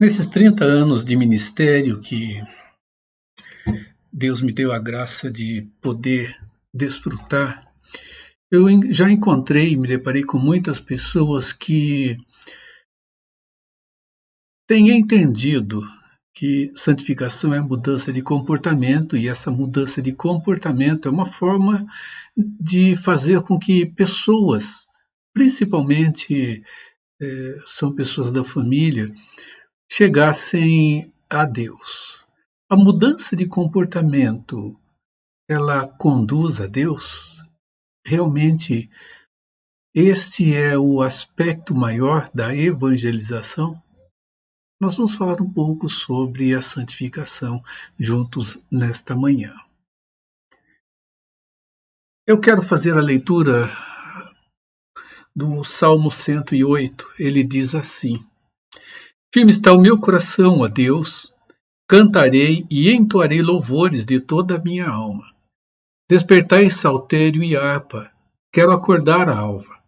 Nesses 30 anos de ministério que Deus me deu a graça de poder desfrutar, eu já encontrei, me deparei com muitas pessoas que têm entendido que santificação é mudança de comportamento, e essa mudança de comportamento é uma forma de fazer com que pessoas, principalmente são pessoas da família, chegassem a Deus. A mudança de comportamento, ela conduz a Deus? Realmente, este é o aspecto maior da evangelização? Nós vamos falar um pouco sobre a santificação juntos nesta manhã. Eu quero fazer a leitura do Salmo 108. Ele diz assim: Firme está o meu coração a Deus, cantarei e entoarei louvores de toda a minha alma. Despertai saltério e harpa, quero acordar a alva.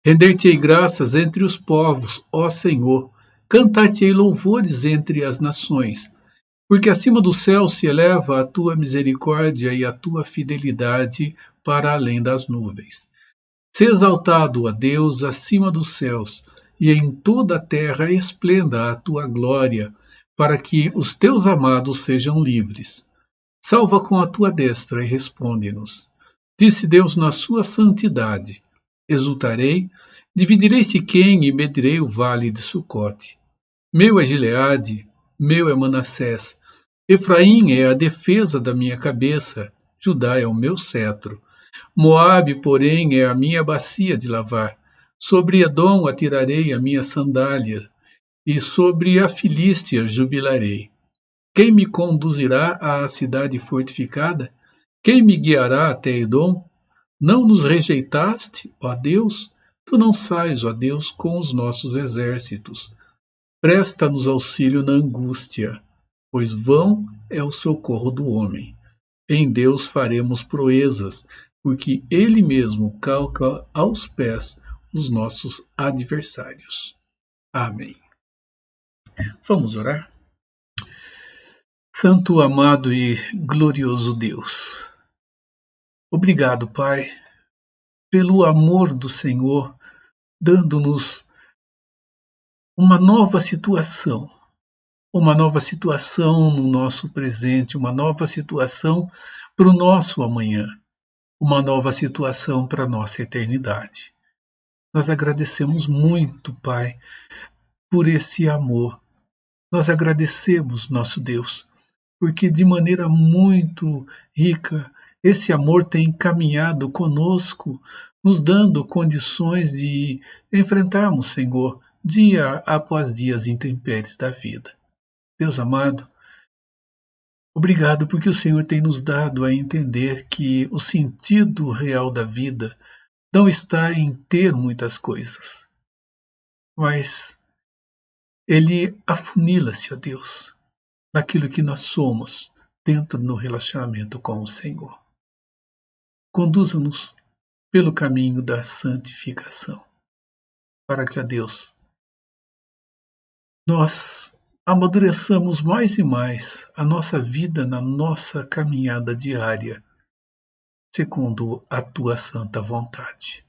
Render-te-ei graças entre os povos, ó Senhor, cantar-te-ei louvores entre as nações, porque acima do céu se eleva a tua misericórdia e a tua fidelidade para além das nuvens. Se exaltado, ó Deus, acima dos céus, e em toda a terra esplenda a tua glória, para que os teus amados sejam livres. Salva com a tua destra e responde-nos. Disse Deus na sua santidade: Exultarei, dividirei Siquém e medirei o vale de Sucote. Meu é Gileade, meu é Manassés. Efraim é a defesa da minha cabeça, Judá é o meu cetro. Moabe, porém, é a minha bacia de lavar. Sobre Edom atirarei a minha sandália, e sobre a Filístia jubilarei. Quem me conduzirá à cidade fortificada? Quem me guiará até Edom? Não nos rejeitaste, ó Deus? Tu não sais, ó Deus, com os nossos exércitos. Presta-nos auxílio na angústia, pois vão é o socorro do homem. Em Deus faremos proezas, porque Ele mesmo calca aos pés os nossos adversários. Amém. Vamos orar? Santo, amado e glorioso Deus, obrigado, Pai, pelo amor do Senhor, dando-nos uma nova situação no nosso presente, uma nova situação para o nosso amanhã, uma nova situação para a nossa eternidade. Nós agradecemos muito, Pai, por esse amor. Nós agradecemos, nosso Deus, porque de maneira muito rica esse amor tem caminhado conosco, nos dando condições de enfrentarmos, Senhor, dia após dia as intempéries da vida. Deus amado, obrigado porque o Senhor tem nos dado a entender que o sentido real da vida não está em ter muitas coisas, mas ele afunila-se, ó Deus, naquilo que nós somos dentro do relacionamento com o Senhor. Conduza-nos pelo caminho da santificação, para que, ó Deus, nós amadureçamos mais e mais a nossa vida na nossa caminhada diária, segundo a tua santa vontade.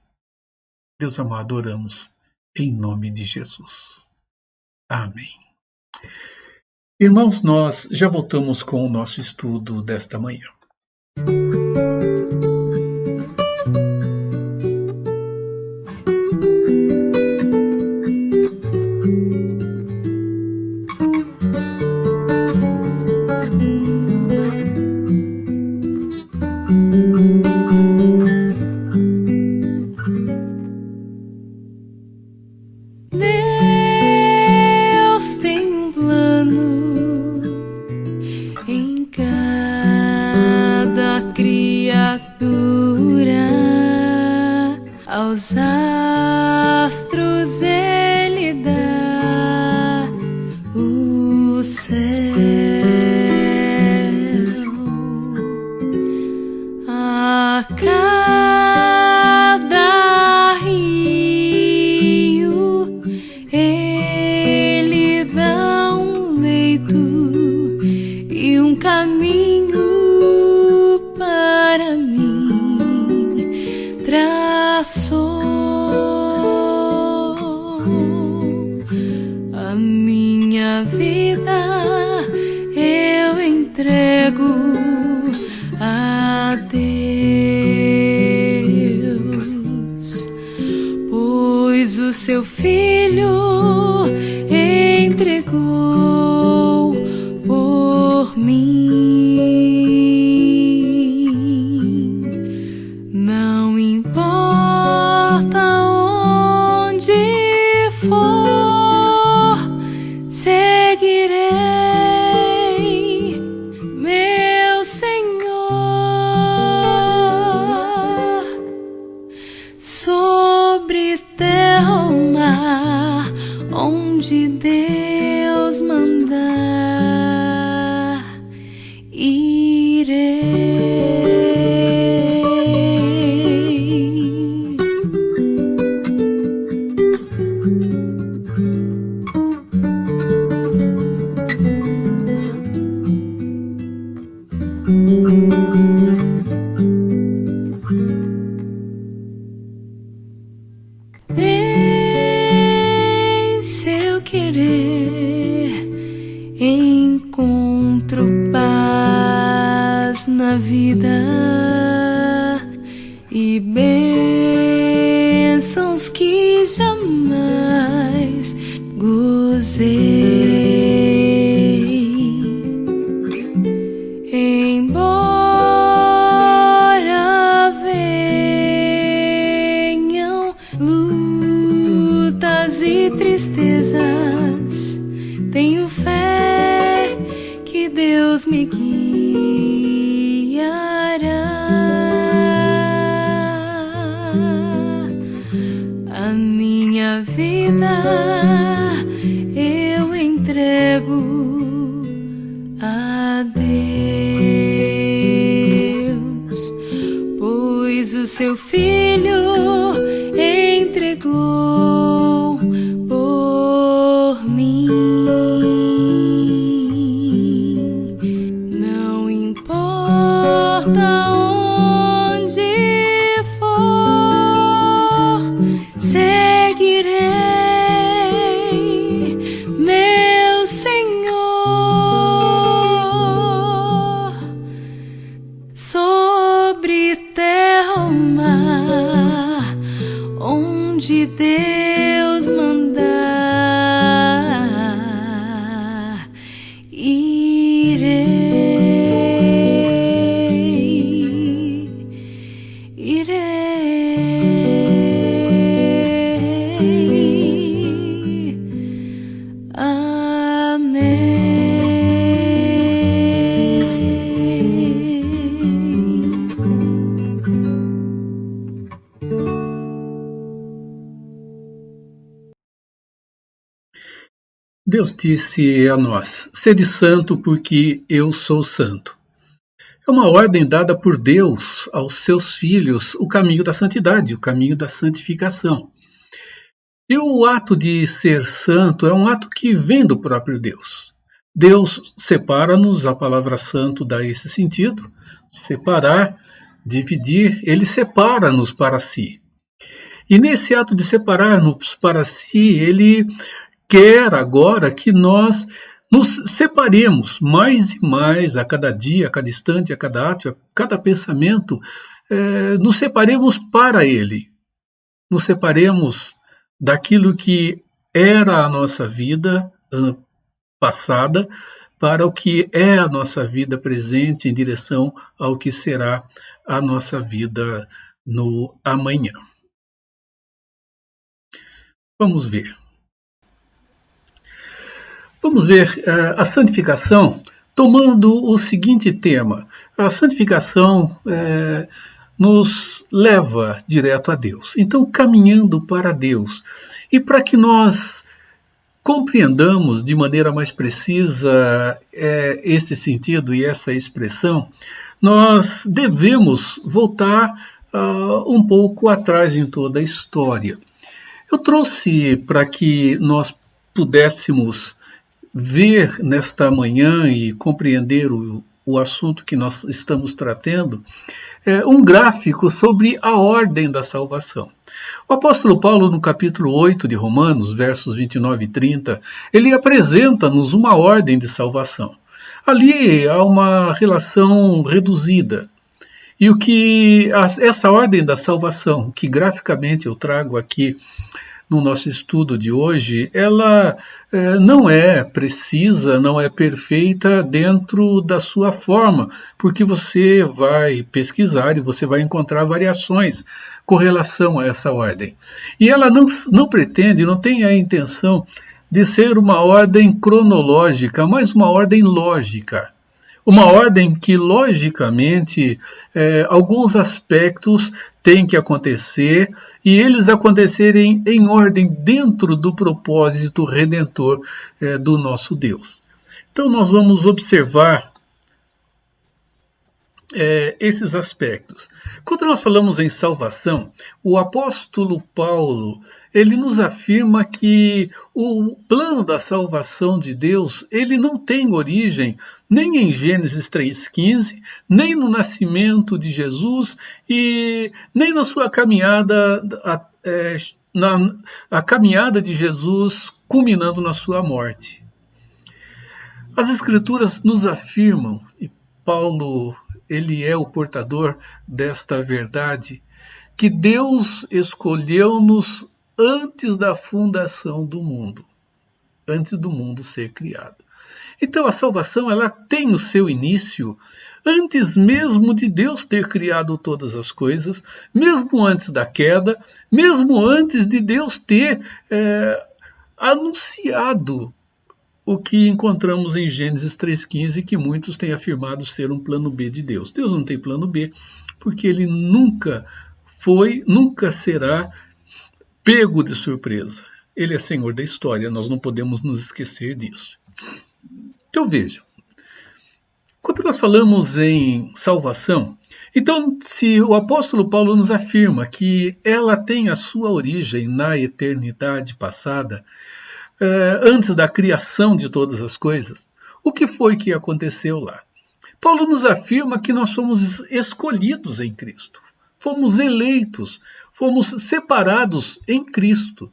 Deus amado, oramos em nome de Jesus. Amém. Irmãos, nós já voltamos com o nosso estudo desta manhã. Aos astros ele dá o céu, a cada rio ele dá um pois o seu filho entregou por mim. Não importa onde for, seguirei meu Senhor. Sobre terra ou mar, onde Deus mandar, irei. Em seu querer encontro paz na vida e bênçãos que jamais gozei. Embora venham lutas e tristezas, tenho fé que Deus me guiará. A minha vida eu entrego a Deus, pois o seu filho entregou por mim. Não importa onde for, seguirei meu Senhor. Sobre terra ou mar, onde Deus mandar, irei. Deus disse a nós: sede santo porque eu sou santo. É uma ordem dada por Deus aos seus filhos, o caminho da santidade, o caminho da santificação. E o ato de ser santo é um ato que vem do próprio Deus. Deus separa-nos, a palavra santo dá esse sentido, separar, dividir, ele separa-nos para si. E nesse ato de separar-nos para si, ele quer agora que nós nos separemos mais e mais a cada dia, a cada instante, a cada ato, a cada pensamento, nos separemos para Ele. Nos separemos daquilo que era a nossa vida passada para o que é a nossa vida presente em direção ao que será a nossa vida no amanhã. Vamos ver. Vamos ver a santificação tomando o seguinte tema. A santificação nos leva direto a Deus. Então, caminhando para Deus. E para que nós compreendamos de maneira mais precisa esse sentido e essa expressão, nós devemos voltar um pouco atrás em toda a história. Eu trouxe para que nós pudéssemos ver nesta manhã e compreender o assunto que nós estamos tratando, um gráfico sobre a ordem da salvação. O apóstolo Paulo, no capítulo 8 de Romanos, versos 29 e 30, ele apresenta-nos uma ordem de salvação. Ali há uma relação reduzida. E essa ordem da salvação, que graficamente eu trago aqui no nosso estudo de hoje, ela não é precisa, não é perfeita dentro da sua forma, porque você vai pesquisar e você vai encontrar variações com relação a essa ordem. E ela não pretende, não tem a intenção de ser uma ordem cronológica, mas uma ordem lógica. Uma ordem que, logicamente, alguns aspectos têm que acontecer e eles acontecerem em ordem dentro do propósito redentor do nosso Deus. Então, nós vamos observar esses aspectos. Quando nós falamos em salvação, o apóstolo Paulo, ele nos afirma que o plano da salvação de Deus, ele não tem origem nem em Gênesis 3,15, nem no nascimento de Jesus e nem na sua caminhada, a caminhada de Jesus culminando na sua morte. As Escrituras nos afirmam, e Paulo ele é o portador desta verdade, que Deus escolheu-nos antes da fundação do mundo, antes do mundo ser criado. Então a salvação ela tem o seu início antes mesmo de Deus ter criado todas as coisas, mesmo antes da queda, mesmo antes de Deus ter anunciado o que encontramos em Gênesis 3,15, que muitos têm afirmado ser um plano B de Deus. Deus não tem plano B, porque ele nunca foi, nunca será pego de surpresa. Ele é Senhor da história, nós não podemos nos esquecer disso. Então vejam, quando nós falamos em salvação, então se o apóstolo Paulo nos afirma que ela tem a sua origem na eternidade passada, antes da criação de todas as coisas, o que foi que aconteceu lá? Paulo nos afirma que nós somos escolhidos em Cristo, fomos eleitos, fomos separados em Cristo.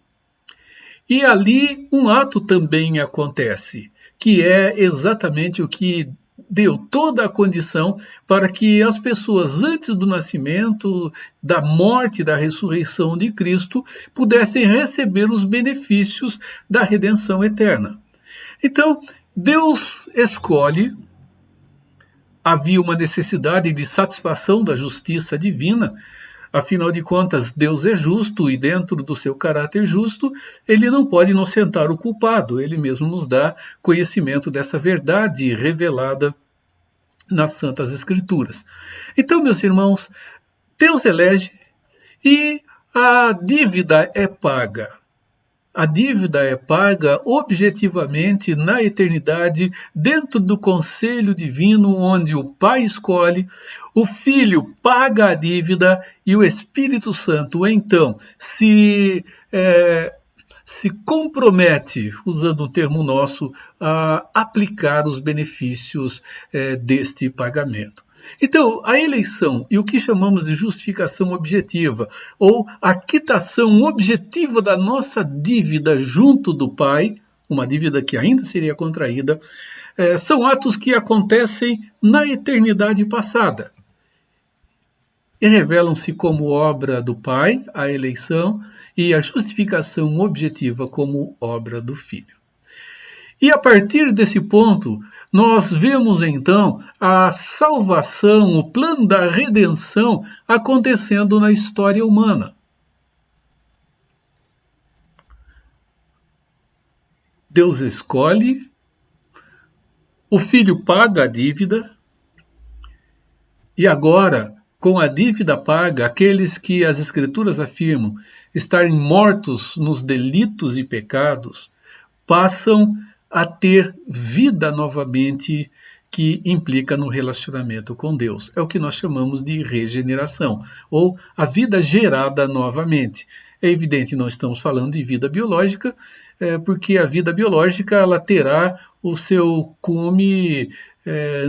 E ali um ato também acontece, que é exatamente o que deu toda a condição para que as pessoas, antes do nascimento, da morte e da ressurreição de Cristo, pudessem receber os benefícios da redenção eterna. Então, Deus escolhe, havia uma necessidade de satisfação da justiça divina. Afinal de contas, Deus é justo e dentro do seu caráter justo, ele não pode inocentar o culpado. Ele mesmo nos dá conhecimento dessa verdade revelada nas Santas Escrituras. Então, meus irmãos, Deus elege e a dívida é paga. A dívida é paga objetivamente na eternidade, dentro do conselho divino, onde o Pai escolhe, o Filho paga a dívida e o Espírito Santo, então, se compromete, usando um termo nosso, a aplicar os benefícios deste pagamento. Então, a eleição e o que chamamos de justificação objetiva, ou a quitação objetiva da nossa dívida junto do Pai, uma dívida que ainda seria contraída, são atos que acontecem na eternidade passada. E revelam-se como obra do Pai, a eleição, e a justificação objetiva como obra do Filho. E a partir desse ponto, nós vemos então a salvação, o plano da redenção acontecendo na história humana. Deus escolhe, o Filho paga a dívida, e agora, com a dívida paga, aqueles que as Escrituras afirmam estarem mortos nos delitos e pecados, passam a ter vida novamente, que implica no relacionamento com Deus. É o que nós chamamos de regeneração, ou a vida gerada novamente. É evidente, não estamos falando de vida biológica, porque a vida biológica ela terá o seu cume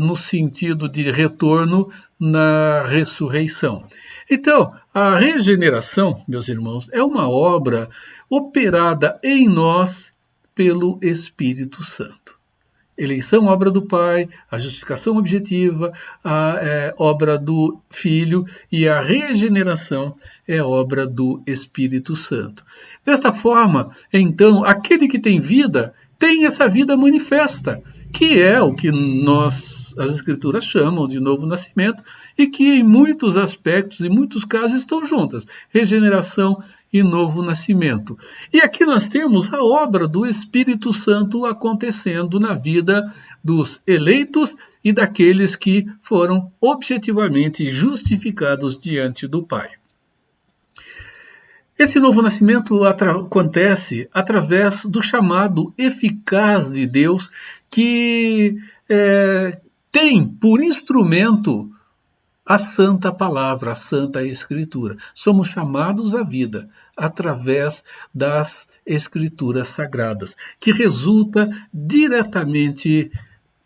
no sentido de retorno na ressurreição. Então, a regeneração, meus irmãos, é uma obra operada em nós pelo Espírito Santo. eleição, obra do Pai, a justificação objetiva, a obra do Filho, e a regeneração é obra do Espírito Santo. Desta forma, então, aquele que tem vida, tem essa vida manifesta, que é o que as Escrituras chamam de novo nascimento, e que em muitos aspectos, em muitos casos, estão juntas, regeneração e novo nascimento. E aqui nós temos a obra do Espírito Santo acontecendo na vida dos eleitos e daqueles que foram objetivamente justificados diante do Pai. Esse novo nascimento acontece através do chamado eficaz de Deus, que tem por instrumento a Santa Palavra, a Santa Escritura. Somos chamados à vida através das Escrituras Sagradas, que resulta diretamente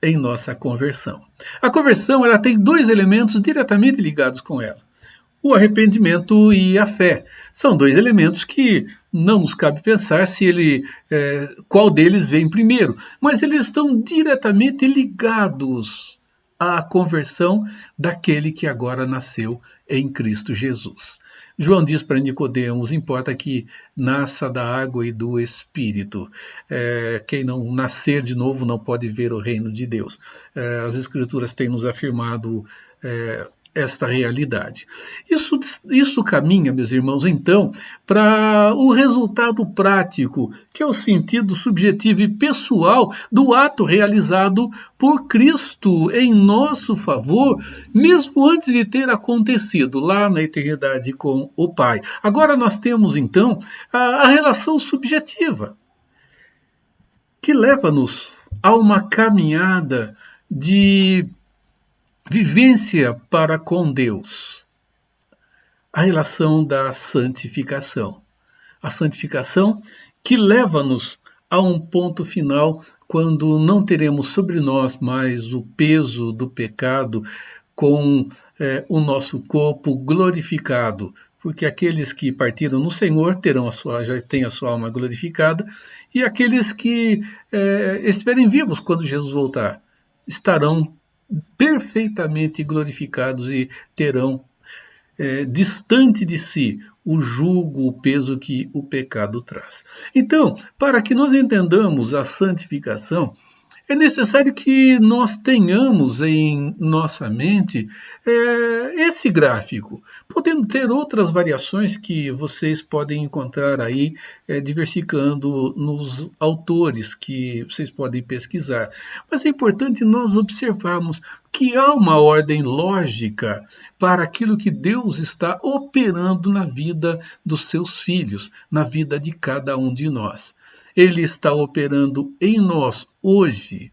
em nossa conversão. A conversão ela tem dois elementos diretamente ligados com ela: o arrependimento e a fé. São dois elementos que não nos cabe pensar qual deles vem primeiro, mas eles estão diretamente ligados à conversão daquele que agora nasceu em Cristo Jesus. João diz para Nicodemos: importa que nasça da água e do Espírito. Quem não nascer de novo não pode ver o reino de Deus. As Escrituras têm nos afirmado esta realidade. Isso caminha, meus irmãos, então, para o resultado prático, que é o sentido subjetivo e pessoal do ato realizado por Cristo em nosso favor, mesmo antes de ter acontecido lá na eternidade com o Pai. Agora nós temos, então, a relação subjetiva, que leva-nos a uma caminhada de vivência para com Deus, a relação da santificação. A santificação que leva-nos a um ponto final, quando não teremos sobre nós mais o peso do pecado, com o nosso corpo glorificado, porque aqueles que partiram no Senhor já têm a sua alma glorificada, e aqueles que estiverem vivos quando Jesus voltar, estarão perfeitamente glorificados e terão distante de si o jugo, o peso que o pecado traz. Então, para que nós entendamos a santificação, é necessário que nós tenhamos em nossa mente esse gráfico, podendo ter outras variações que vocês podem encontrar aí, diversificando nos autores que vocês podem pesquisar. Mas é importante nós observarmos que há uma ordem lógica para aquilo que Deus está operando na vida dos seus filhos, na vida de cada um de nós. Ele está operando em nós hoje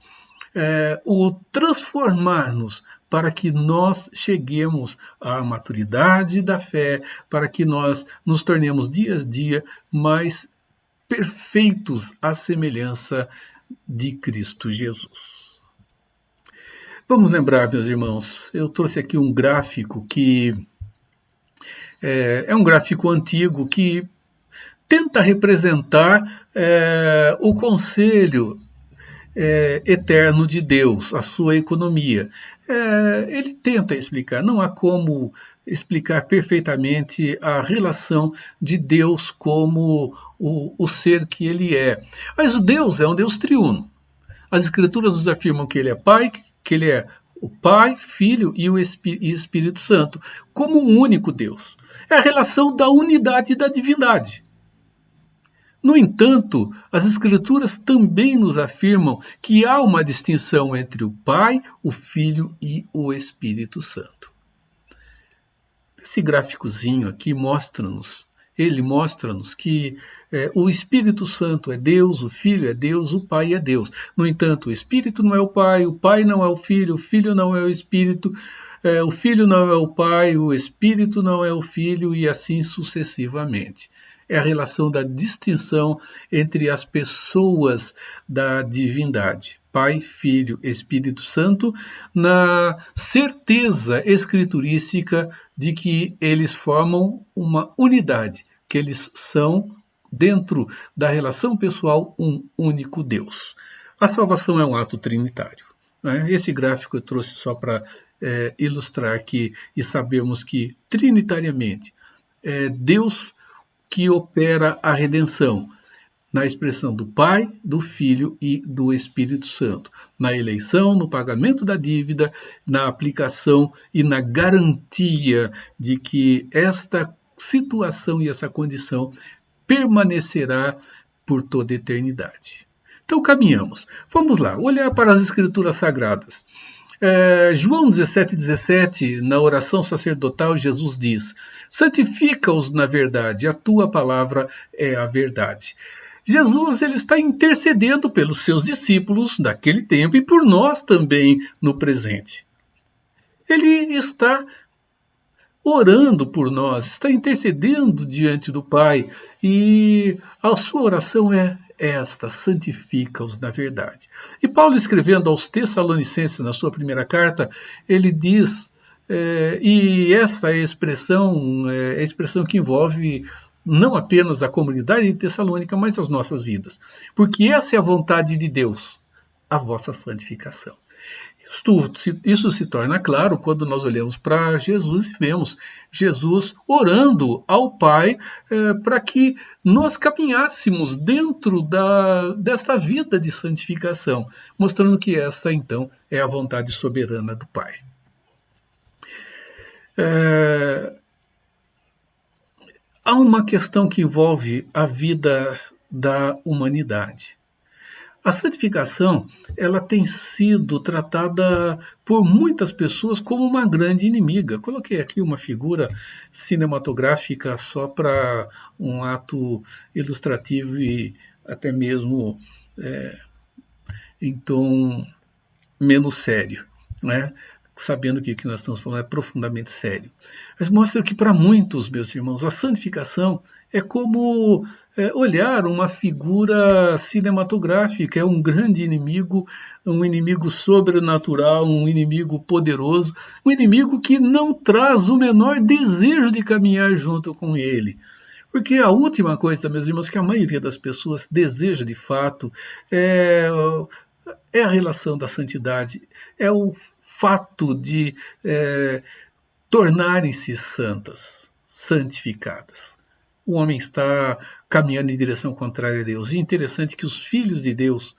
o transformar-nos para que nós cheguemos à maturidade da fé, para que nós nos tornemos dia a dia mais perfeitos à semelhança de Cristo Jesus. Vamos lembrar, meus irmãos, eu trouxe aqui um gráfico que é um gráfico antigo que tenta representar o conselho eterno de Deus, a sua economia. Ele tenta explicar, não há como explicar perfeitamente a relação de Deus como o ser que ele é. Mas o Deus é um Deus triuno. As Escrituras nos afirmam que ele é Pai, que ele é o Pai, Filho e o Espírito Santo, como um único Deus. É a relação da unidade e da divindade. No entanto, as Escrituras também nos afirmam que há uma distinção entre o Pai, o Filho e o Espírito Santo. Esse gráficozinho aqui mostra-nos que o Espírito Santo é Deus, o Filho é Deus, o Pai é Deus. No entanto, o Espírito não é o Pai não é o Filho não é o Espírito, o Filho não é o Pai, o Espírito não é o Filho, e assim sucessivamente. É a relação da distinção entre as pessoas da divindade, Pai, Filho, Espírito Santo, na certeza escriturística de que eles formam uma unidade, que eles são, dentro da relação pessoal, um único Deus. A salvação é um ato trinitário. Né? Esse gráfico eu trouxe só para ilustrar aqui e sabermos que, trinitariamente, é Deus que opera a redenção, na expressão do Pai, do Filho e do Espírito Santo, na eleição, no pagamento da dívida, na aplicação e na garantia de que esta situação e essa condição permanecerá por toda a eternidade. Então caminhamos. Vamos lá, olhar para as Escrituras Sagradas. João 17,17, na oração sacerdotal, Jesus diz: santifica-os na verdade, a tua palavra é a verdade. Jesus ele está intercedendo pelos seus discípulos daquele tempo e por nós também no presente. Ele está orando por nós, está intercedendo diante do Pai e a sua oração é esta: santifica-os na verdade. E Paulo, escrevendo aos Tessalonicenses na sua primeira carta, ele diz, e essa é a expressão que envolve não apenas a comunidade de Tessalônica, mas as nossas vidas. Porque essa é a vontade de Deus, a vossa santificação. Isso se torna claro quando nós olhamos para Jesus e vemos Jesus orando ao Pai para que nós caminhássemos dentro desta vida de santificação, mostrando que esta, então, é a vontade soberana do Pai. Há uma questão que envolve a vida da humanidade. A santificação, ela tem sido tratada por muitas pessoas como uma grande inimiga. Coloquei aqui uma figura cinematográfica só para um ato ilustrativo e até mesmo em tom menos sério, né? Sabendo que o que nós estamos falando é profundamente sério. Mas mostra que para muitos, meus irmãos, a santificação é como olhar uma figura cinematográfica, é um grande inimigo, um inimigo sobrenatural, um inimigo poderoso, um inimigo que não traz o menor desejo de caminhar junto com ele. Porque a última coisa, meus irmãos, que a maioria das pessoas deseja de fato é a relação da santidade, é o fato de tornarem-se santas, santificadas. O homem está caminhando em direção contrária a Deus. E é interessante que os filhos de Deus,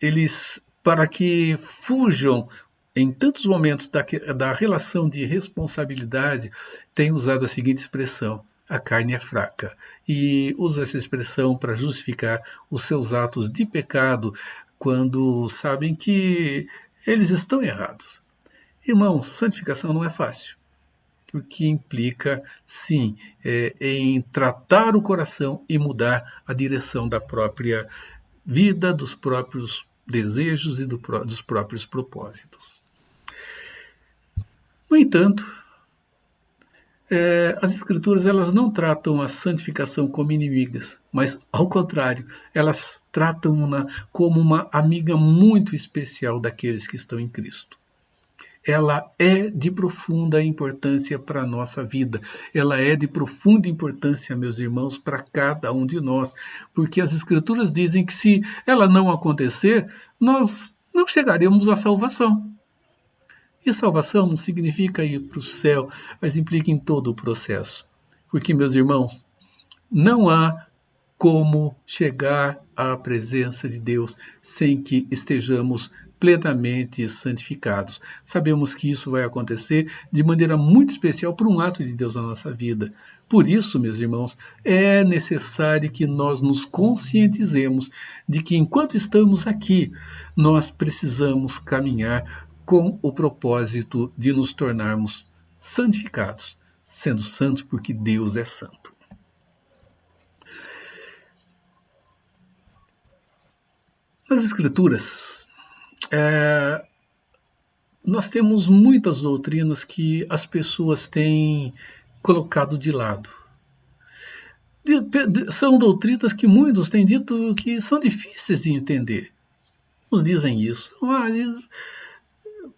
eles, para que fujam em tantos momentos da relação de responsabilidade, têm usado a seguinte expressão: a carne é fraca. E usa essa expressão para justificar os seus atos de pecado, quando sabem que eles estão errados. Irmãos, santificação não é fácil, porque implica, sim, em tratar o coração e mudar a direção da própria vida, dos próprios desejos e dos próprios propósitos. No entanto, as Escrituras elas não tratam a santificação como inimigas, mas, ao contrário, elas tratam-na como uma amiga muito especial daqueles que estão em Cristo. Ela é de profunda importância para a nossa vida. Ela é de profunda importância, meus irmãos, para cada um de nós, porque as Escrituras dizem que se ela não acontecer, nós não chegaremos à salvação. E salvação não significa ir para o céu, mas implica em todo o processo. Porque, meus irmãos, não há como chegar à presença de Deus sem que estejamos plenamente santificados. Sabemos que isso vai acontecer de maneira muito especial por um ato de Deus na nossa vida. Por isso, meus irmãos, é necessário que nós nos conscientizemos de que enquanto estamos aqui, nós precisamos caminhar com o propósito de nos tornarmos santificados, sendo santos porque Deus é santo. Nas Escrituras, nós temos muitas doutrinas que as pessoas têm colocado de lado. São doutrinas que muitos têm dito que são difíceis de entender. Nos dizem isso.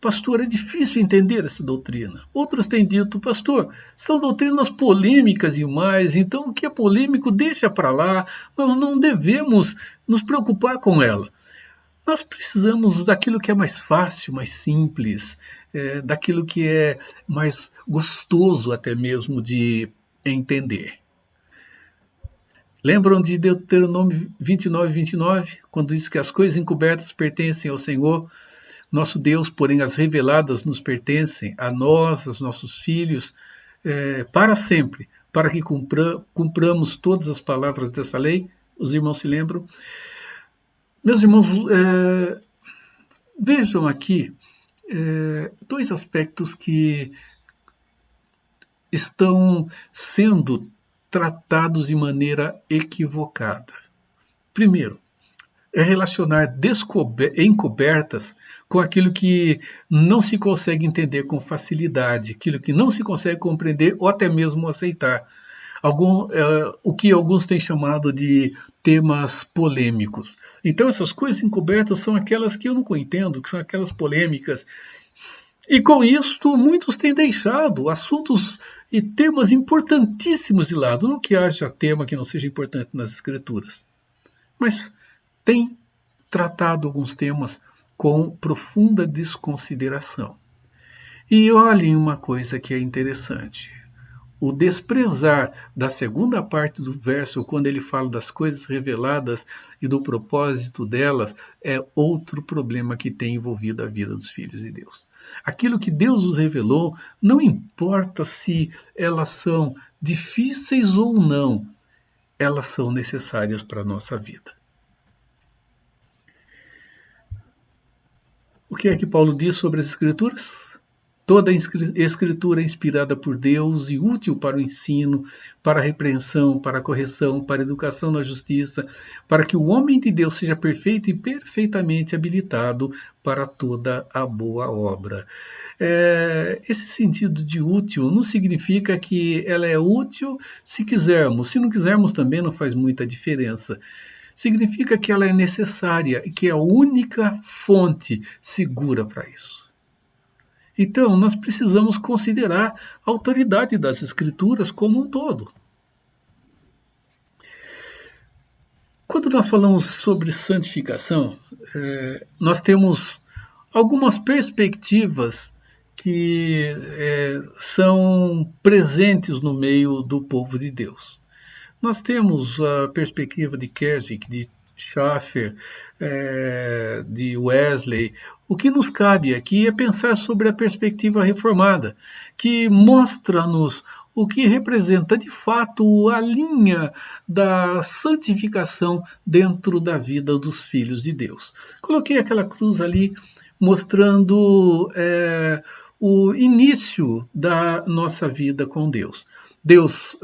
pastor, é difícil entender essa doutrina. Outros têm dito, pastor, são doutrinas polêmicas demais, então o que é polêmico deixa para lá, nós não devemos nos preocupar com ela. Nós precisamos daquilo que é mais fácil, mais simples, daquilo que é mais gostoso até mesmo de entender. Lembram de Deuteronômio 29, quando diz que as coisas encobertas pertencem ao Senhor, nosso Deus, porém as reveladas nos pertencem, a nós, aos nossos filhos, para sempre, para que cumpramos todas as palavras dessa lei? Os irmãos se lembram? Meus irmãos, vejam aqui dois aspectos que estão sendo tratados de maneira equivocada. Primeiro, é relacionar encobertas com aquilo que não se consegue entender com facilidade, aquilo que não se consegue compreender ou até mesmo aceitar. O que alguns têm chamado de temas polêmicos. Então, essas coisas encobertas são aquelas que eu não entendo, que são aquelas polêmicas. E com isto, muitos têm deixado assuntos e temas importantíssimos de lado. Não que haja tema que não seja importante nas Escrituras, mas tem tratado alguns temas com profunda desconsideração. E olhem uma coisa que é interessante. O desprezar da segunda parte do verso, quando ele fala das coisas reveladas e do propósito delas, é outro problema que tem envolvido a vida dos filhos de Deus. Aquilo que Deus nos revelou, não importa se elas são difíceis ou não, elas são necessárias para a nossa vida. O que é que Paulo diz sobre as Escrituras? Toda Escritura é inspirada por Deus e útil para o ensino, para a repreensão, para a correção, para a educação na justiça, para que o homem de Deus seja perfeito e perfeitamente habilitado para toda a boa obra. Esse sentido de útil não significa que ela é útil se quisermos. Se não quisermos também não faz muita diferença. Significa que ela é necessária e que é a única fonte segura para isso. Então, nós precisamos considerar a autoridade das Escrituras como um todo. Quando nós falamos sobre santificação, nós temos algumas perspectivas que são presentes no meio do povo de Deus. Nós temos a perspectiva de Keswick, de Schaeffer, de Wesley. O que nos cabe aqui é pensar sobre a perspectiva reformada, que mostra-nos o que representa de fato a linha da santificação dentro da vida dos filhos de Deus. Coloquei aquela cruz ali mostrando o início da nossa vida com Deus. Deus,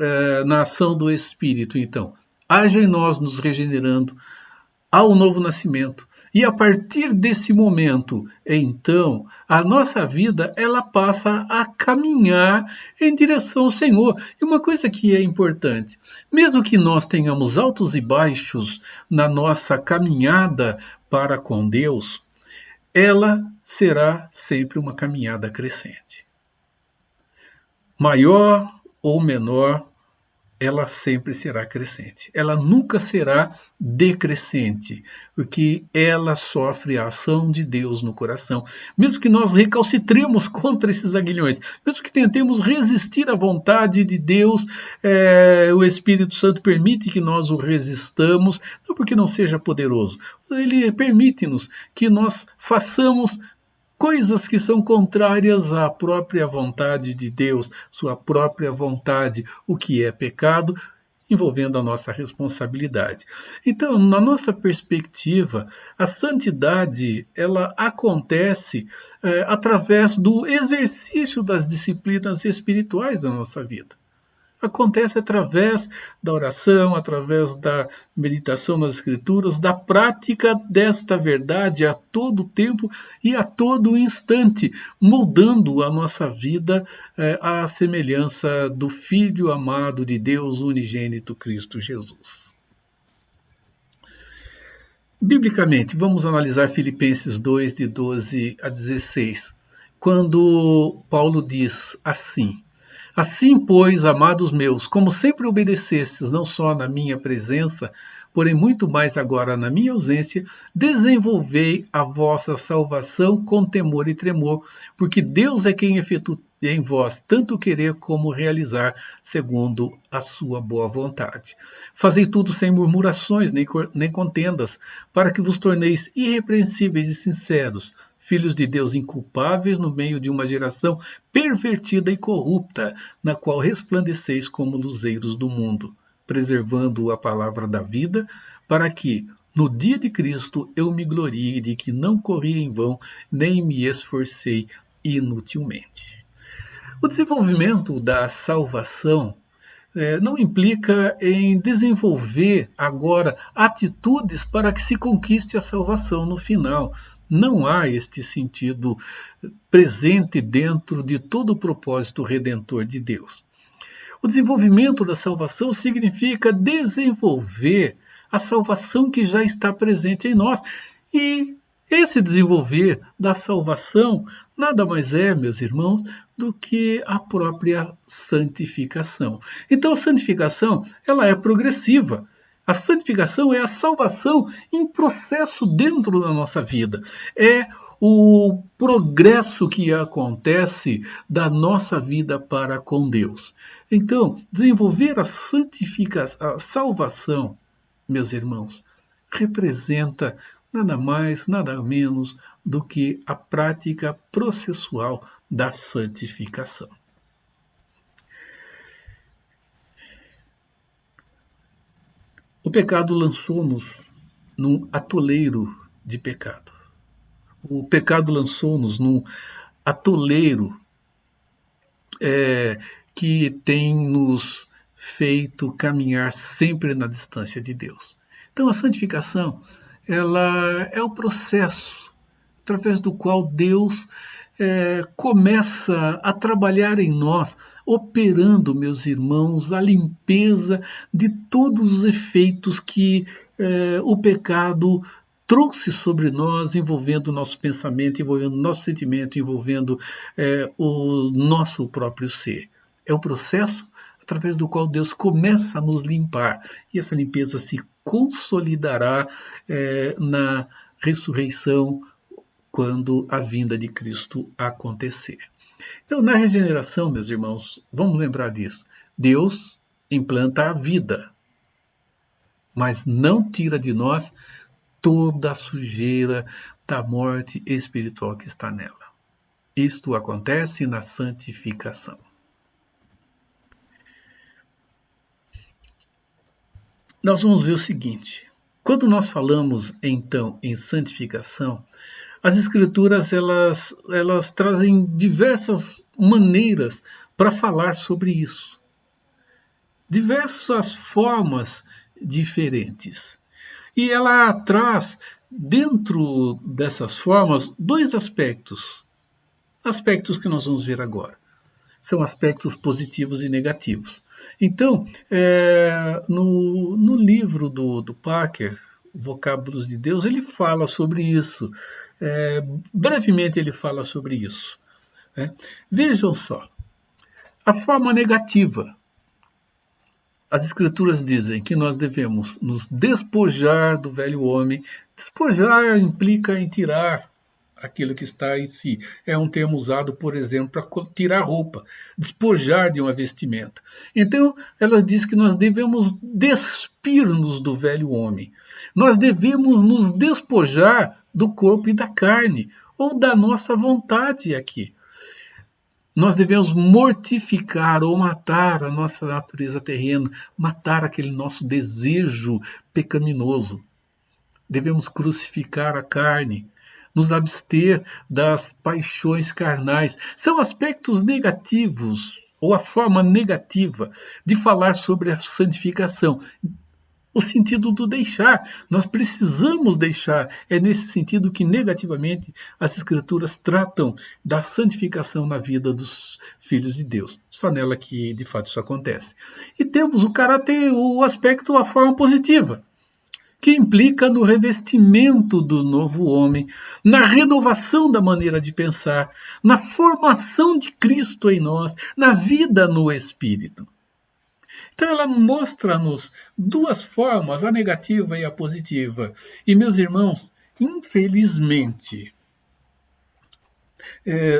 na ação do Espírito, então, age em nós, nos regenerando, ao novo nascimento. E a partir desse momento, então, a nossa vida ela passa a caminhar em direção ao Senhor. E uma coisa que é importante, mesmo que nós tenhamos altos e baixos na nossa caminhada para com Deus, ela será sempre uma caminhada crescente. Maior ou menor, ela sempre será crescente. Ela nunca será decrescente, porque ela sofre a ação de Deus no coração. Mesmo que nós recalcitremos contra esses aguilhões, mesmo que tentemos resistir à vontade de Deus, o Espírito Santo permite que nós o resistamos, não porque não seja poderoso, ele permite-nos que nós façamos coisas que são contrárias à própria vontade de Deus, sua própria vontade, o que é pecado, envolvendo a nossa responsabilidade. Então, na nossa perspectiva, a santidade ela acontece através do exercício das disciplinas espirituais da nossa vida. Acontece através da oração, através da meditação nas Escrituras, da prática desta verdade a todo tempo e a todo instante, moldando a nossa vida à semelhança do Filho amado de Deus, unigênito Cristo Jesus. Biblicamente, vamos analisar Filipenses 2, de 12 a 16. quando Paulo diz assim: assim, pois, amados meus, como sempre obedecestes, não só na minha presença, porém muito mais agora na minha ausência, desenvolvei a vossa salvação com temor e tremor, porque Deus é quem efetua em vós tanto querer como realizar, segundo a sua boa vontade. Fazei tudo sem murmurações nem contendas, para que vos torneis irrepreensíveis e sinceros, filhos de Deus inculpáveis no meio de uma geração pervertida e corrupta, na qual resplandeceis como luzeiros do mundo, preservando a palavra da vida, para que, no dia de Cristo, eu me glorie de que não corri em vão, nem me esforcei inutilmente. O desenvolvimento da salvação não implica em desenvolver agora atitudes para que se conquiste a salvação no final. Não há este sentido presente dentro de todo o propósito redentor de Deus. O desenvolvimento da salvação significa desenvolver a salvação que já está presente em nós. E esse desenvolver da salvação nada mais é, meus irmãos, do que a própria santificação. Então a santificação, ela é progressiva. A santificação é a salvação em processo dentro da nossa vida. É o progresso que acontece da nossa vida para com Deus. Então, desenvolver a salvação, meus irmãos, representa nada mais, nada menos do que a prática processual da santificação. O pecado lançou-nos num atoleiro de pecado. O pecado lançou-nos num atoleiro que tem nos feito caminhar sempre na distância de Deus. Então a santificação, ela é o processo através do qual Deus começa a trabalhar em nós, operando, meus irmãos, a limpeza de todos os efeitos que o pecado trouxe sobre nós, envolvendo o nosso pensamento, envolvendo o nosso sentimento, envolvendo o nosso próprio ser. É o processo através do qual Deus começa a nos limpar. E essa limpeza se consolidará na ressurreição, quando a vinda de Cristo acontecer. Então, na regeneração, meus irmãos, vamos lembrar disso. Deus implanta a vida, mas não tira de nós toda a sujeira da morte espiritual que está nela. Isto acontece na santificação. Nós vamos ver o seguinte: quando nós falamos então em santificação, as Escrituras elas trazem diversas maneiras para falar sobre isso. Diversas formas diferentes. E ela traz, dentro dessas formas, dois aspectos. Aspectos que nós vamos ver agora. São aspectos positivos e negativos. Então, no livro do Parker, Vocábulos de Deus, ele fala sobre isso. Brevemente ele fala sobre isso. Vejam só, a forma negativa. As Escrituras dizem que nós devemos nos despojar do velho homem. Despojar implica em tirar aquilo que está em si. É um termo usado, por exemplo, para tirar roupa, despojar de uma vestimenta. Então, ela diz que nós devemos despir-nos do velho homem. Nós devemos nos despojar do corpo e da carne, ou da nossa vontade aqui. Nós devemos mortificar ou matar a nossa natureza terrena, matar aquele nosso desejo pecaminoso. Devemos crucificar a carne, nos abster das paixões carnais. São aspectos negativos, ou a forma negativa de falar sobre a santificação. O sentido do deixar. Nós precisamos deixar. É nesse sentido que negativamente as Escrituras tratam da santificação na vida dos filhos de Deus. Só nela que de fato isso acontece. E temos o caráter, o aspecto, a forma positiva. que implica no revestimento do novo homem, na renovação da maneira de pensar, na formação de Cristo em nós, na vida no Espírito. Então ela mostra-nos duas formas, a negativa e a positiva. E, meus irmãos, infelizmente,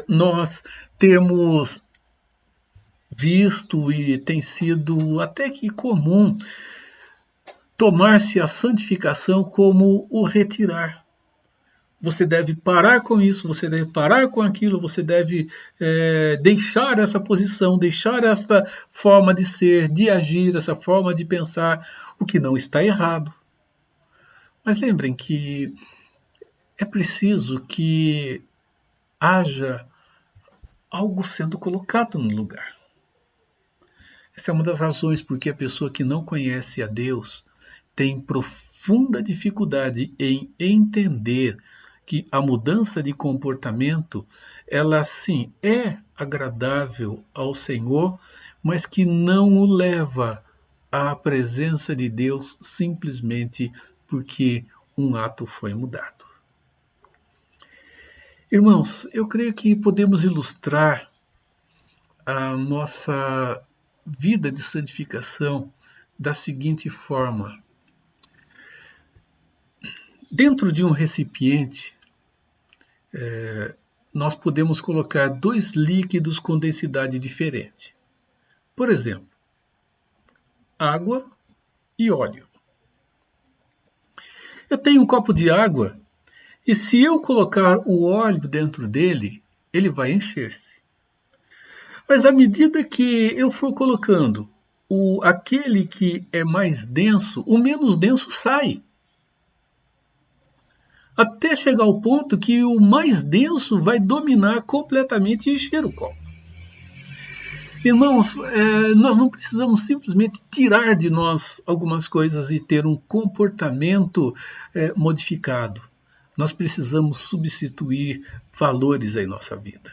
nós temos visto e tem sido até que comum tomar-se a santificação como o retirar. Você deve parar com isso, você deve parar com aquilo, você deve deixar essa posição, deixar essa forma de ser, de agir, essa forma de pensar, o que não está errado. Mas lembrem que é preciso que haja algo sendo colocado no lugar. Essa é uma das razões porque a pessoa que não conhece a Deus tem profunda dificuldade em entender que a mudança de comportamento, ela sim é agradável ao Senhor, mas que não o leva à presença de Deus simplesmente porque um ato foi mudado. Irmãos, eu creio que podemos ilustrar a nossa vida de santificação da seguinte forma. Dentro de um recipiente, nós podemos colocar dois líquidos com densidade diferente. Por exemplo, água e óleo. Eu tenho um copo de água e se eu colocar o óleo dentro dele, ele vai encher-se. Mas à medida que eu for colocando aquele que é mais denso, o menos denso sai. Até chegar ao ponto que o mais denso vai dominar completamente e encher o copo. Irmãos, nós não precisamos simplesmente tirar de nós algumas coisas e ter um comportamento modificado. Nós precisamos substituir valores em nossa vida.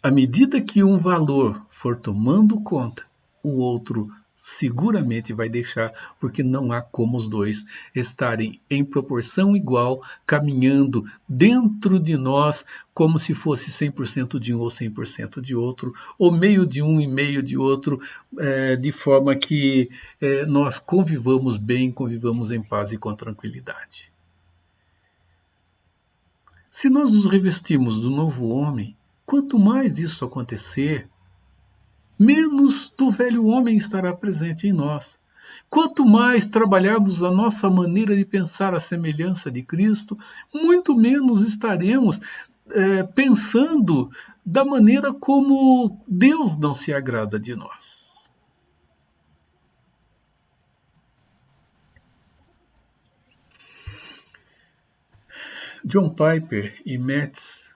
À medida que um valor for tomando conta, o outro seguramente vai deixar, porque não há como os dois estarem em proporção igual, caminhando dentro de nós, como se fosse 100% de um ou 100% de outro, ou meio de um e meio de outro, de forma que nós convivamos bem, convivamos em paz e com tranquilidade. Se nós nos revestimos do novo homem, quanto mais isso acontecer, menos do velho homem estará presente em nós. Quanto mais trabalharmos a nossa maneira de pensar à semelhança de Cristo, muito menos estaremos pensando da maneira como Deus não se agrada de nós. John Piper e Metz,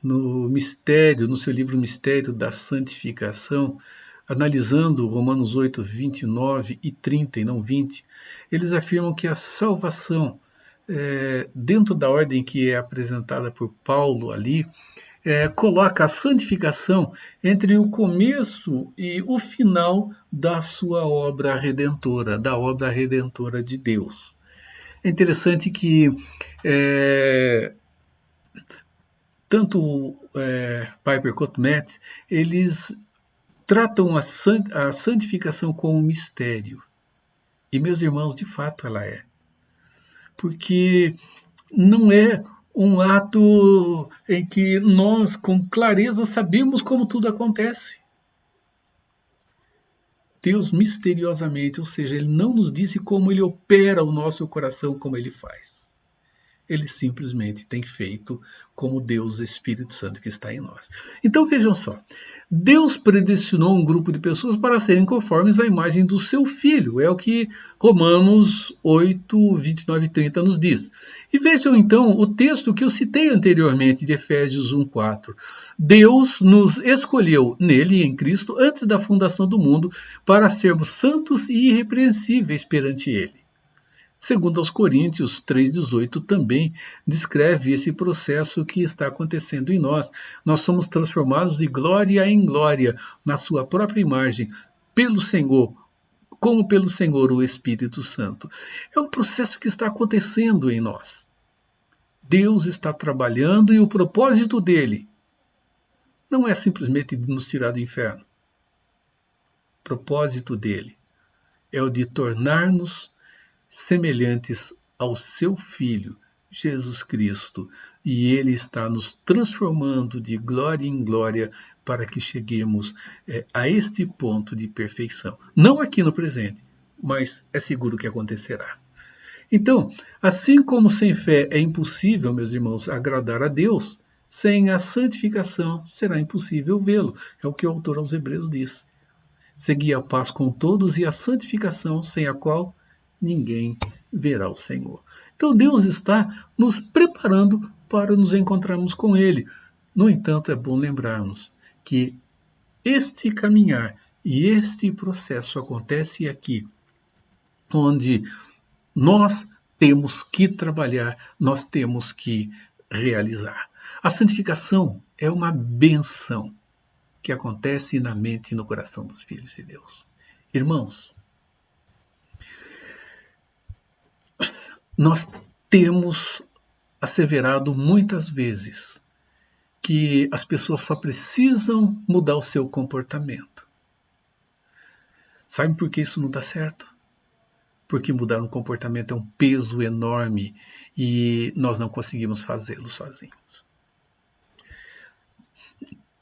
no seu livro Mistério da Santificação, analisando Romanos 8, 29 e 30 e não 20, eles afirmam que a salvação, dentro da ordem que é apresentada por Paulo ali, coloca a santificação entre o começo e o final da sua obra redentora, da obra redentora de Deus. É interessante que tanto Piper quanto Metz, eles tratam a santificação como um mistério. E, meus irmãos, de fato ela é. Porque não é um ato em que nós, com clareza, sabemos como tudo acontece. Deus misteriosamente, ou seja, Ele não nos disse como Ele opera o nosso coração, como Ele faz. Ele simplesmente tem feito como Deus, Espírito Santo que está em nós. Então vejam só, Deus predestinou um grupo de pessoas para serem conformes à imagem do seu Filho. É o que Romanos 8, 29 e 30 nos diz. E vejam então o texto que eu citei anteriormente de Efésios 1, 4. Deus nos escolheu nele, em Cristo, antes da fundação do mundo, para sermos santos e irrepreensíveis perante Ele. Segundo aos Coríntios 3,18 também descreve esse processo que está acontecendo em nós. Nós somos transformados de glória em glória, na sua própria imagem, pelo Senhor, como pelo Senhor, o Espírito Santo. É um processo que está acontecendo em nós. Deus está trabalhando e o propósito dele não é simplesmente de nos tirar do inferno. O propósito dele é o de tornar-nos semelhantes ao seu Filho, Jesus Cristo, e ele está nos transformando de glória em glória para que cheguemos a este ponto de perfeição. Não aqui no presente, mas é seguro que acontecerá. Então, assim como sem fé é impossível, meus irmãos, agradar a Deus, sem a santificação será impossível vê-lo. É o que o autor aos Hebreus diz. Segui a paz com todos e a santificação, sem a qual ninguém verá o Senhor. Então Deus está nos preparando para nos encontrarmos com Ele. No entanto, é bom lembrarmos que este caminhar e este processo acontece aqui, onde nós temos que trabalhar, nós temos que realizar. A santificação é uma benção que acontece na mente e no coração dos filhos de Deus. Irmãos, nós temos asseverado muitas vezes que as pessoas só precisam mudar o seu comportamento. Sabe por que isso não dá certo? Porque mudar um comportamento é um peso enorme e nós não conseguimos fazê-lo sozinhos.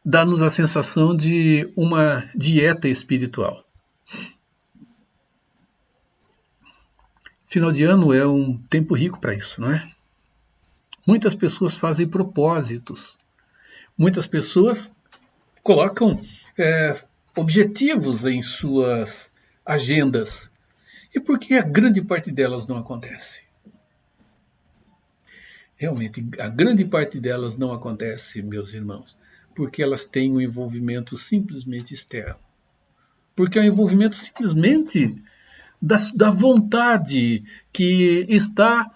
Dá-nos a sensação de uma dieta espiritual. Final de ano é um tempo rico para isso, não é? Muitas pessoas fazem propósitos. Muitas pessoas colocam objetivos em suas agendas. E por que a grande parte delas não acontece? Realmente, a grande parte delas não acontece, meus irmãos, porque elas têm um envolvimento simplesmente externo. Porque é um envolvimento simplesmente da vontade que está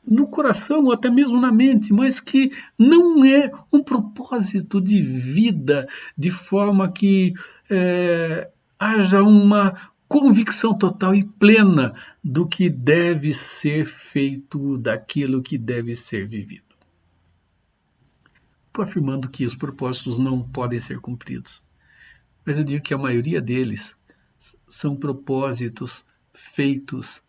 no coração ou até mesmo na mente, mas que não é um propósito de vida de forma que haja uma convicção total e plena do que deve ser feito, daquilo que deve ser vivido. Estou afirmando que os propósitos não podem ser cumpridos, mas eu digo que a maioria deles são propósitos feitos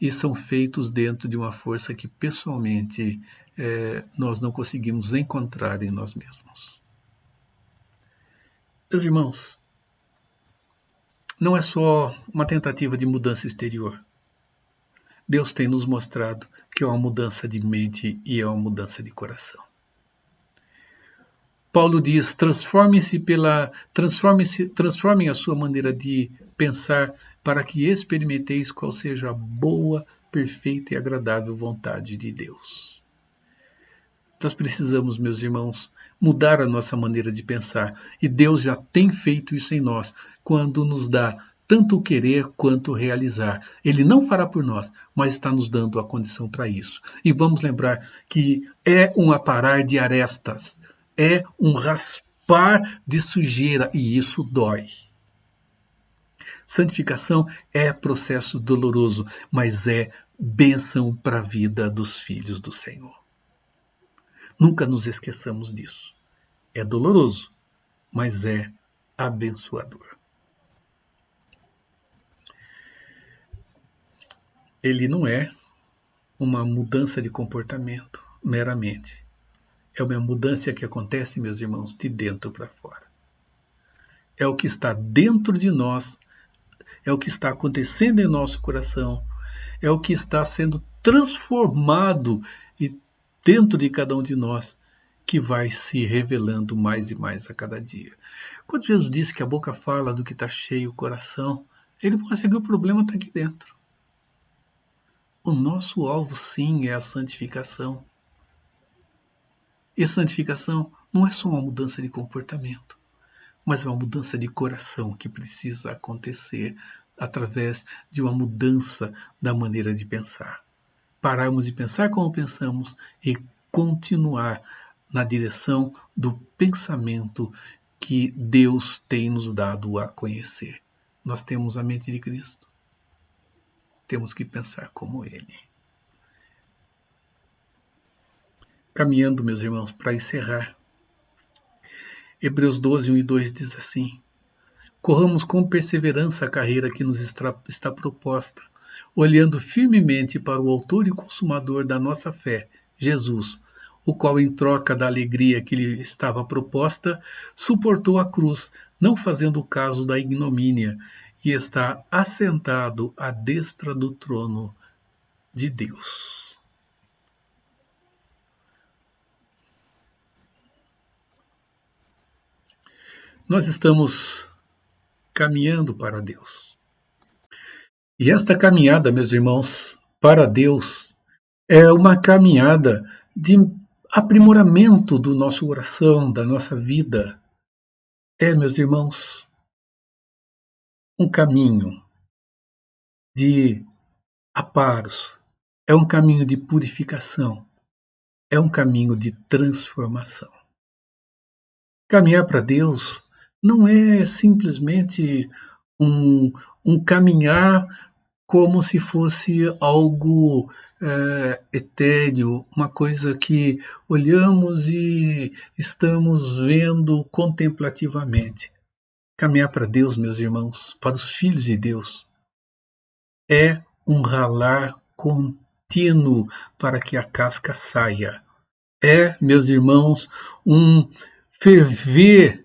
e são feitos dentro de uma força que pessoalmente nós não conseguimos encontrar em nós mesmos. Meus irmãos, não é só uma tentativa de mudança exterior. Deus tem nos mostrado que é uma mudança de mente e é uma mudança de coração. Paulo diz, transformem a sua maneira de pensar para que experimenteis qual seja a boa, perfeita e agradável vontade de Deus. Nós precisamos, meus irmãos, mudar a nossa maneira de pensar. E Deus já tem feito isso em nós, quando nos dá tanto o querer quanto o realizar. Ele não fará por nós, mas está nos dando a condição para isso. E vamos lembrar que é um aparar de arestas, é um raspar de sujeira, e isso dói. Santificação é processo doloroso, mas é bênção para a vida dos filhos do Senhor. Nunca nos esqueçamos disso. É doloroso, mas é abençoador. Ele não é uma mudança de comportamento meramente. É uma mudança que acontece, meus irmãos, de dentro para fora. É o que está dentro de nós, é o que está acontecendo em nosso coração, é o que está sendo transformado dentro de cada um de nós, que vai se revelando mais e mais a cada dia. Quando Jesus disse que a boca fala do que está cheio o coração, ele mostra que o problema está aqui dentro. O nosso alvo, sim, é a santificação. E santificação não é só uma mudança de comportamento, mas é uma mudança de coração que precisa acontecer através de uma mudança da maneira de pensar. Pararmos de pensar como pensamos e continuar na direção do pensamento que Deus tem nos dado a conhecer. nós temos a mente de Cristo. Temos que pensar como Ele. Caminhando, meus irmãos, para encerrar. Hebreus 12, 1 e 2 diz assim: corramos com perseverança a carreira que nos está proposta, olhando firmemente para o autor e consumador da nossa fé, Jesus, o qual, em troca da alegria que lhe estava proposta, suportou a cruz, não fazendo caso da ignomínia, e está assentado à destra do trono de Deus. Nós estamos caminhando para Deus. E esta caminhada, meus irmãos, para Deus, é uma caminhada de aprimoramento do nosso coração, da nossa vida. É, meus irmãos, um caminho de aparos, é um caminho de purificação, é um caminho de transformação. Caminhar para Deus não é simplesmente um caminhar como se fosse algo etéreo, uma coisa que olhamos e estamos vendo contemplativamente. Caminhar para Deus, meus irmãos, para os filhos de Deus, é um ralar contínuo para que a casca saia. É, meus irmãos, um ferver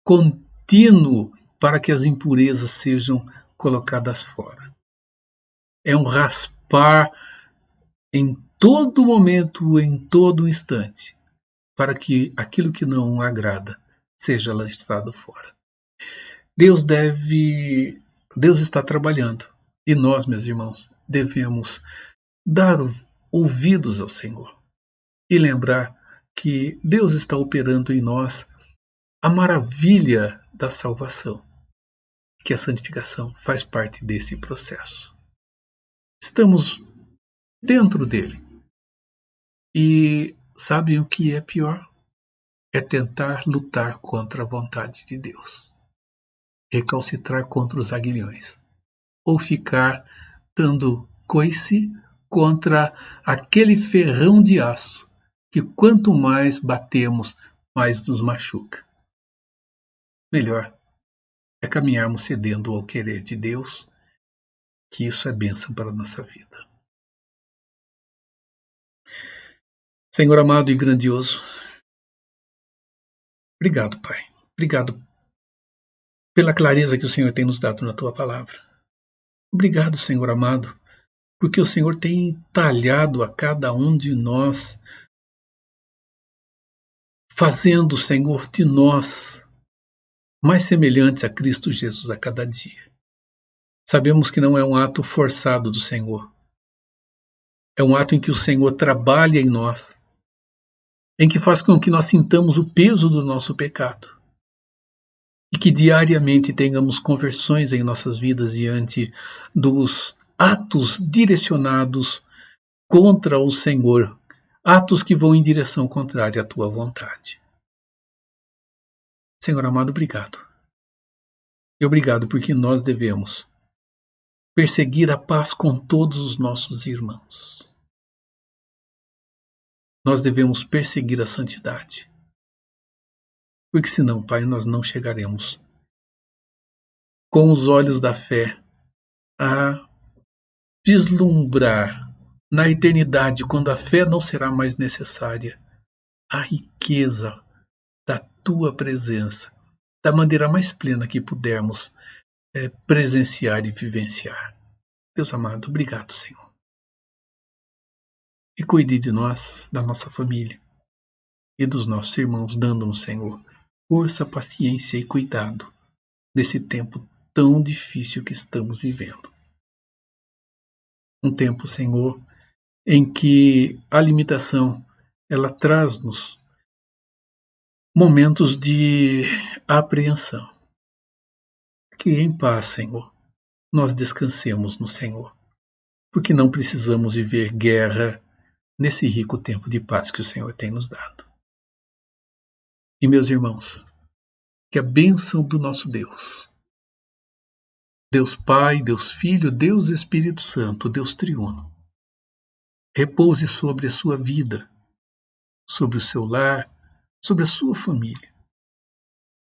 contínuo para que as impurezas sejam colocadas fora. É um raspar em todo momento, em todo instante, para que aquilo que não agrada seja lançado fora. Deus está trabalhando e nós, meus irmãos, devemos dar ouvidos ao Senhor e lembrar que Deus está operando em nós a maravilha da salvação, que a santificação faz parte desse processo. Estamos dentro dele. E sabem o que é pior? É tentar lutar contra a vontade de Deus. Recalcitrar contra os aguilhões. Ou ficar dando coice contra aquele ferrão de aço que quanto mais batemos, mais nos machuca. Melhor é caminharmos cedendo ao querer de Deus, que isso é bênção para a nossa vida. Senhor amado e grandioso, obrigado, Pai. Obrigado pela clareza que o Senhor tem nos dado na Tua palavra. Obrigado, Senhor amado, porque o Senhor tem talhado a cada um de nós, fazendo, Senhor, de nós mais semelhantes a Cristo Jesus a cada dia. Sabemos que não é um ato forçado do Senhor. É um ato em que o Senhor trabalha em nós, em que faz com que nós sintamos o peso do nosso pecado e que diariamente tenhamos conversões em nossas vidas diante dos atos direcionados contra o Senhor, atos que vão em direção contrária à Tua vontade. Senhor amado, obrigado. E obrigado porque nós devemos perseguir a paz com todos os nossos irmãos. Nós devemos perseguir a santidade. Porque senão, Pai, nós não chegaremos com os olhos da fé a vislumbrar na eternidade, quando a fé não será mais necessária, a riqueza da Tua presença, da maneira mais plena que pudermos presenciar e vivenciar. Deus amado, obrigado, Senhor. E cuide de nós, da nossa família e dos nossos irmãos, dando-nos, Senhor, força, paciência e cuidado nesse tempo tão difícil que estamos vivendo. Um tempo, Senhor, em que a limitação ela traz-nos momentos de apreensão. Que em paz, Senhor, nós descansemos no Senhor, porque não precisamos viver guerra nesse rico tempo de paz que o Senhor tem nos dado. E meus irmãos, que a bênção do nosso Deus, Deus Pai, Deus Filho, Deus Espírito Santo, Deus triuno, repouse sobre a sua vida, sobre o seu lar, sobre a sua família.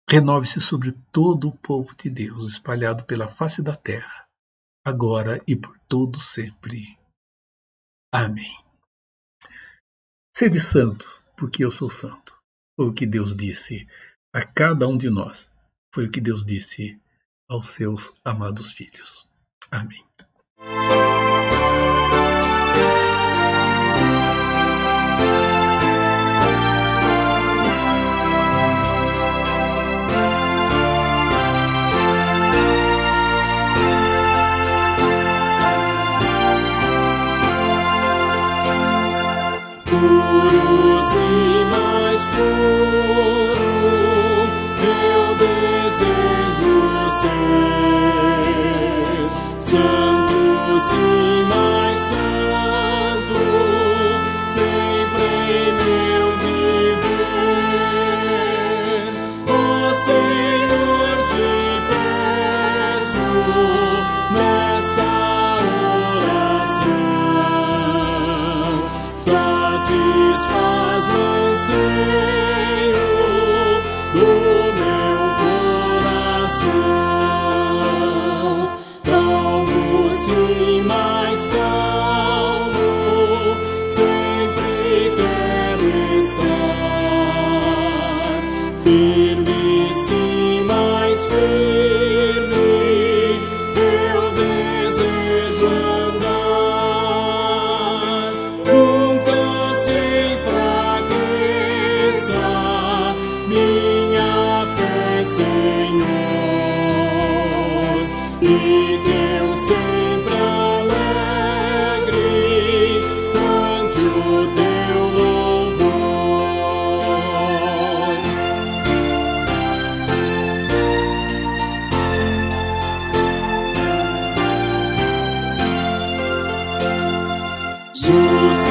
Renove-se sobre todo o povo de Deus, espalhado pela face da terra, agora e por todo sempre. Amém. Sede santo, porque eu sou santo. Foi o que Deus disse a cada um de nós. Foi o que Deus disse aos seus amados filhos. Amém. Puros e mais puro, eu desejo ser. Santos e mais santo, sempre em meu viver. Ó Senhor, te peço nesta oração. Satisfaz o anseio do meu coração. Calmo, sim, mais calmo, sempre quero estar. Firme, sim, mais firme, eu desejo andar. Minha fé, Senhor, e que eu sempre alegre cante o teu louvor. Jesus